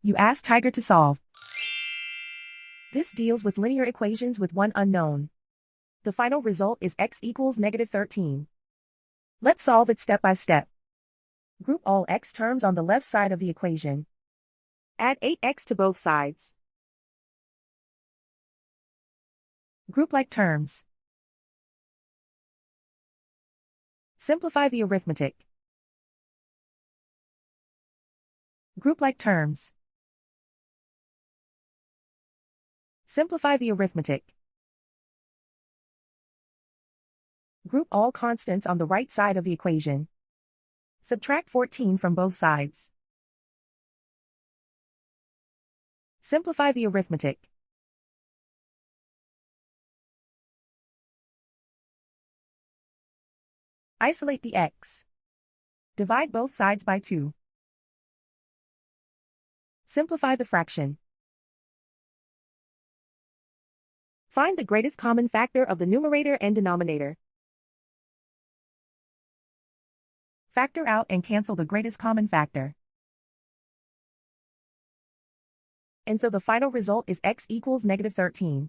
You ask Tiger to solve. This deals with linear equations with one unknown. The final result is x equals -13. Let's solve it step by step. Group all x terms on the left side of the equation. Add 8x to both sides. Group like terms. Simplify the arithmetic. Group like terms. Simplify the arithmetic. Group all constants on the right side of the equation. Subtract 14 from both sides. Simplify the arithmetic. Isolate the x. Divide both sides by 2. Simplify the fraction. Find the greatest common factor of the numerator and denominator. Factor out and cancel the greatest common factor. And so the final result is x equals -13.